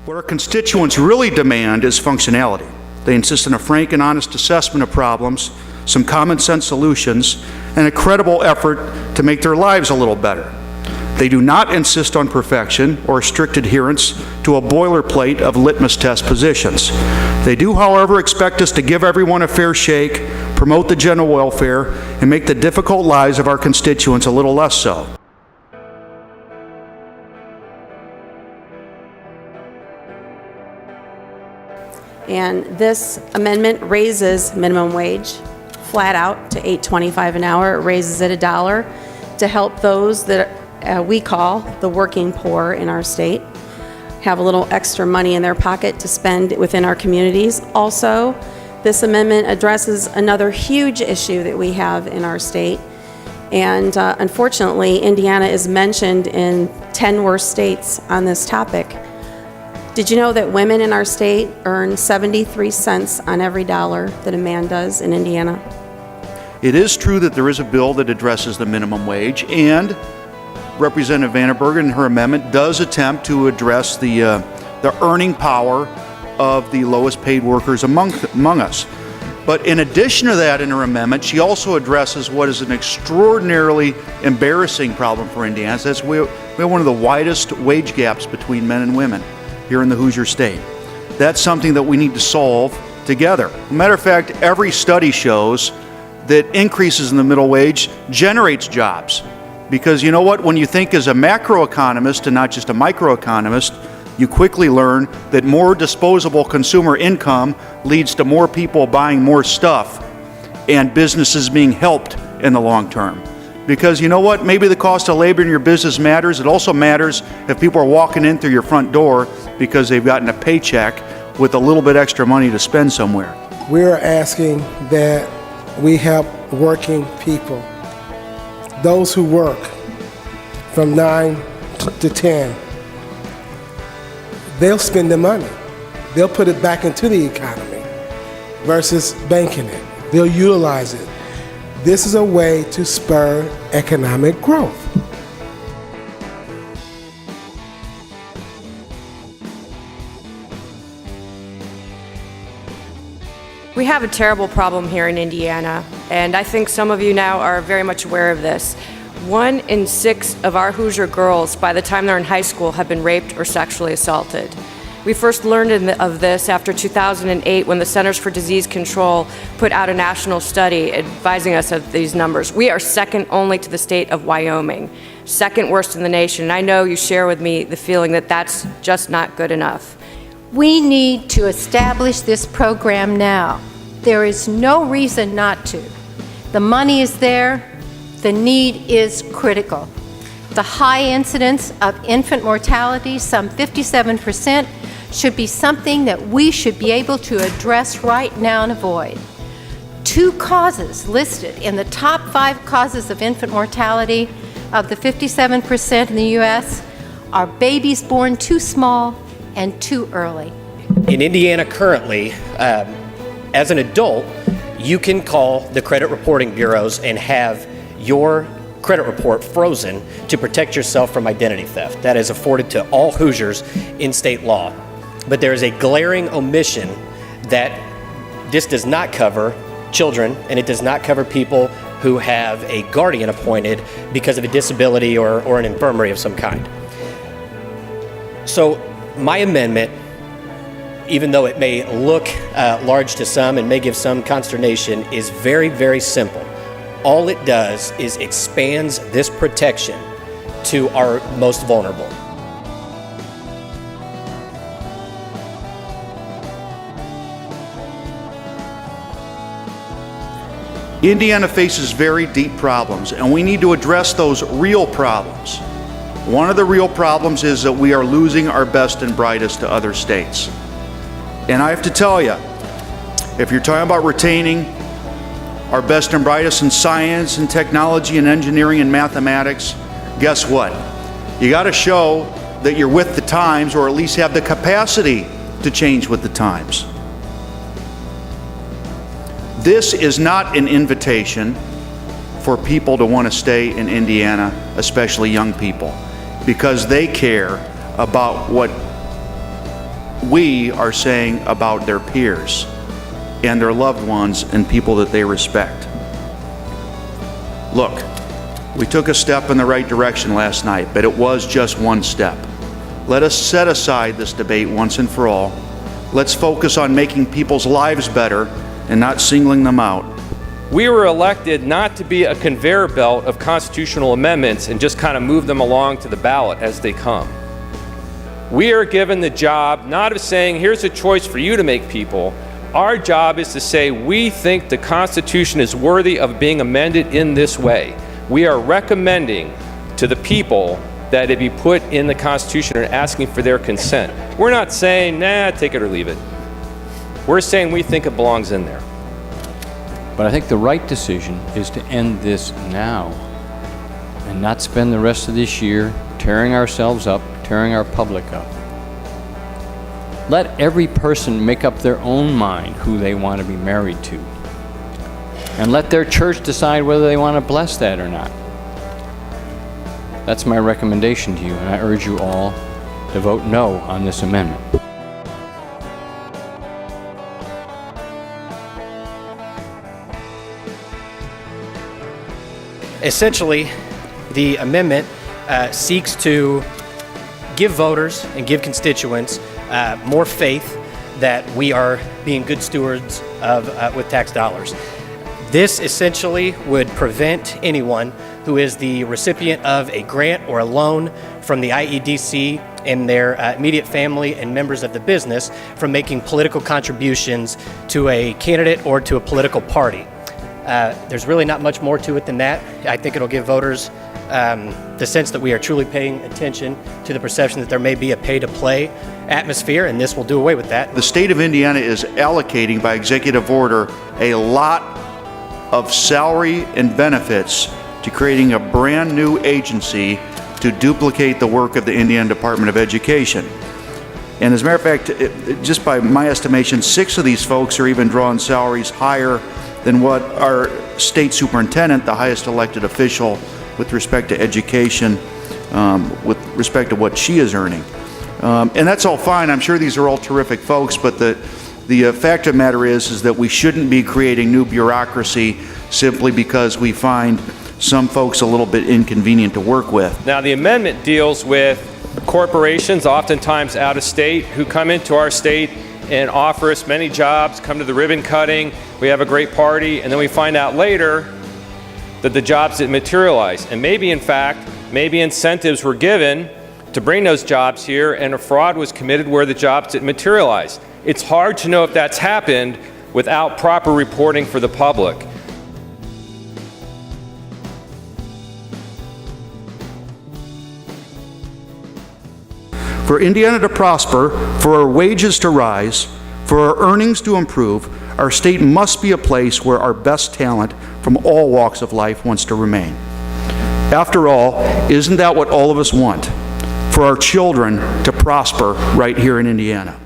What our constituents really demand is functionality. They insist on a frank and honest assessment of problems, some common sense solutions, and a credible effort to make their lives a little better. They do not insist on perfection or strict adherence to a boilerplate of litmus test positions. They do, however, expect us to give everyone a fair shake, promote the general welfare, and make the difficult lives of our constituents a little less so. And this amendment raises minimum wage flat out to $8.25 an hour. It raises it $1 to help those that we call the working poor in our state have a little extra money in their pocket to spend within our communities. Also, this amendment addresses another huge issue that we have in our state. And unfortunately, Indiana is mentioned in 10 worst states on this topic. Did you know that women in our state earn 73 cents on every dollar that a man does in Indiana? It is true that there is a bill that addresses the minimum wage, and Representative VanDenburgh in her amendment does attempt to address the earning power of the lowest paid workers among us. But in addition to that, in her amendment, she also addresses what is an extraordinarily embarrassing problem for Indiana. That's we have one of the widest wage gaps between men and women here in the Hoosier state. That's something that we need to solve together. As a matter of fact, every study shows that increases in the middle wage generates jobs. Because you know what, when you think as a macroeconomist and not just a microeconomist, you quickly learn that more disposable consumer income leads to more people buying more stuff and businesses being helped in the long term. Because you know what, maybe the cost of labor in your business matters. It also matters if people are walking in through your front door because they've gotten a paycheck with a little bit extra money to spend somewhere. We're asking that we help working people, those who work from 9 to 10. They'll spend the money. They'll put it back into the economy versus banking it. They'll utilize it. This is a way to spur economic growth. We have a terrible problem here in Indiana, and I think some of you now are very much aware of this. 1 in 6 of our Hoosier girls, by the time they're in high school, have been raped or sexually assaulted. We first learned of this after 2008 when the Centers for Disease Control put out a national study advising us of these numbers. We are second only to the state of Wyoming, second worst in the nation. And I know you share with me the feeling that that's just not good enough. We need to establish this program now. There is no reason not to. The money is there. The need is critical. The high incidence of infant mortality, some 57%, should be something that we should be able to address right now and avoid. 2 causes listed in the top 5 causes of infant mortality of the 57% in the U.S. are babies born too small and too early. In Indiana currently, as an adult, you can call the credit reporting bureaus and have your credit report frozen to protect yourself from identity theft. That is afforded to all Hoosiers in state law. But there is a glaring omission that this does not cover children, and it does not cover people who have a guardian appointed because of a disability or an infirmary of some kind. So my amendment, even though it may look large to some and may give some consternation, is very, very simple. All it does is expands this protection to our most vulnerable. Indiana faces very deep problems, and we need to address those real problems. One of the real problems is that we are losing our best and brightest to other states. And I have to tell you, if you're talking about retaining our best and brightest in science and technology and engineering and mathematics, guess what? You got to show that you're with the times, or at least have the capacity to change with the times. This is not an invitation for people to want to stay in Indiana, especially young people, because they care about what we are saying about their peers and their loved ones and people that they respect. Look, we took a step in the right direction last night, but it was just one step. Let us set aside this debate once and for all. Let's focus on making people's lives better and not singling them out. We were elected not to be a conveyor belt of constitutional amendments and just kind of move them along to the ballot as they come. We are given the job not of saying, here's a choice for you to make, people. Our job is to say, we think the Constitution is worthy of being amended in this way. We are recommending to the people that it be put in the Constitution and asking for their consent. We're not saying, nah, take it or leave it. We're saying we think it belongs in there. But I think the right decision is to end this now and not spend the rest of this year tearing ourselves up, tearing our public up. Let every person make up their own mind who they want to be married to. And let their church decide whether they want to bless that or not. That's my recommendation to you, and I urge you all to vote no on this amendment. Essentially, the amendment seeks to give voters and give constituents more faith that we are being good stewards of with tax dollars. This essentially would prevent anyone who is the recipient of a grant or a loan from the IEDC and their immediate family and members of the business from making political contributions to a candidate or to a political party. There's really not much more to it than that. I think it'll give voters the sense that we are truly paying attention to the perception that there may be a pay-to-play atmosphere, and this will do away with that. The state of Indiana is allocating by executive order a lot of salary and benefits to creating a brand new agency to duplicate the work of the Indiana Department of Education. And as a matter of fact, just by my estimation, 6 of these folks are even drawing salaries higher than what our state superintendent, the highest elected official with respect to education, with respect to what she is earning. And that's all fine. I'm sure these are all terrific folks, but the fact of the matter is that we shouldn't be creating new bureaucracy simply because we find some folks a little bit inconvenient to work with. Now, the amendment deals with corporations, oftentimes out of state, who come into our state and offer us many jobs, come to the ribbon cutting, we have a great party, and then we find out later that the jobs didn't materialize. And maybe, in fact, maybe incentives were given to bring those jobs here and a fraud was committed where the jobs didn't materialize. It's hard to know if that's happened without proper reporting for the public. For Indiana to prosper, for our wages to rise, for our earnings to improve, our state must be a place where our best talent from all walks of life wants to remain. After all, isn't that what all of us want? For our children to prosper right here in Indiana.